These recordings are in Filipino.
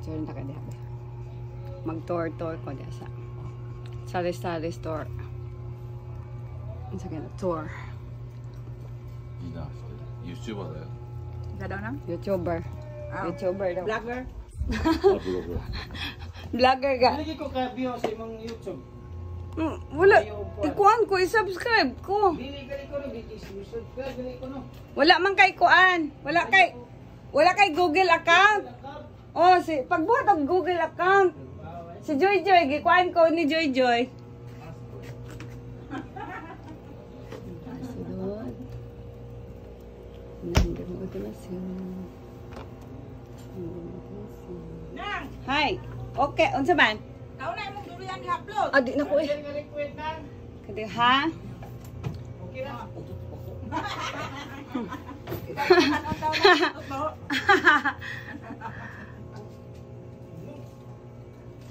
picture na ka diha. Mag-tour-tour ko diha sa sari-sari store. Ang sakit na tour. 유튜버래요. Ikaw daw na? YouTuber. YouTuber daw. Vlogger? 블로그. Vlogger ka. Lagi ko ka-view sa imong YouTube. Wala. Ikuan ko, i-subscribe ko. Dili ka ko rin, subscribe ko no. Wala man kay kuan. Wala kay Google account. Oh, pagbuhat og Google account. Si Joy Joy, gikuan ko ni Joy Joy. Nang! Hi. Okay, unsa man? Kau na imong durian i-upload. Adi na ko eh. Kadi ha? Okay na.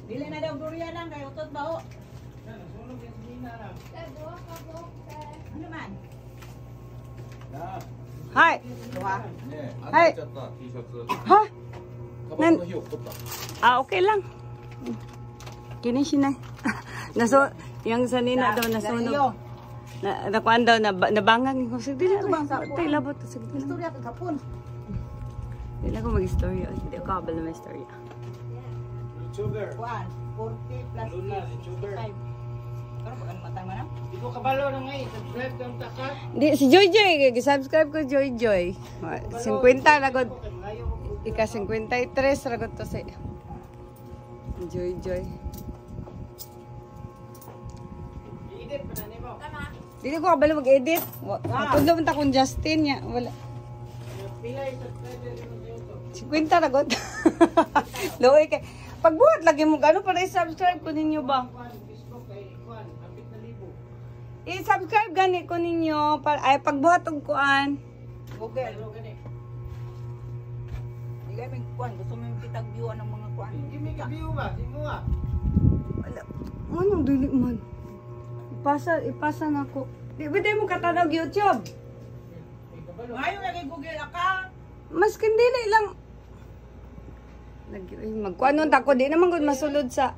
Dili na daw durian lang kay utot ba ho? Ano man? Hi. Duha. Hi. 티셔츠. Ha? 가방도 휘 없었다. Ah, okay lang. Kini siya na. Yung sanina daw nasunog. Nakuan daw, nabangang ko. Sige na. Tay labot. Sige na. Istorya kag hapon. Hindi na ko mag-istorya. Hindi ako kabal na may istorya. YouTuber. Kuan, 40 plus Luna, YouTuber. 5. Pero pag ano matang man? Di ko kabalo na ngayon. Subscribe kang takat. Hindi, si Joy Joy. Subscribe ko Joy Joy. 50 ragod. Ika 53 ragod to si Joy Joy. I-edit pa na ni mo. Hindi ko kabalo mag-edit. Matulog man ta kung Justin niya. Wala. Pila yung subscriber mo sa YouTube. 50 ragod. Loy kay. Pagbuhat lagi mo gano para i-subscribe ko ninyo ba? Facebook kay Juan, hapit na libo. I-subscribe gani ko ninyo para ay pagbuhat og kuan. Google. Pero gani. Di kay mig kuan, gusto mo yung kitag view ng mga kuan. Hindi may ka-view ba? Sino ah? Wala. Anong dili man? Ipasa na ko. Di ba mo katanog YouTube? May kabalo. Ngayon lagi Google account. Mas dili lang. Magkuanon ta ko di naman gud masulod sa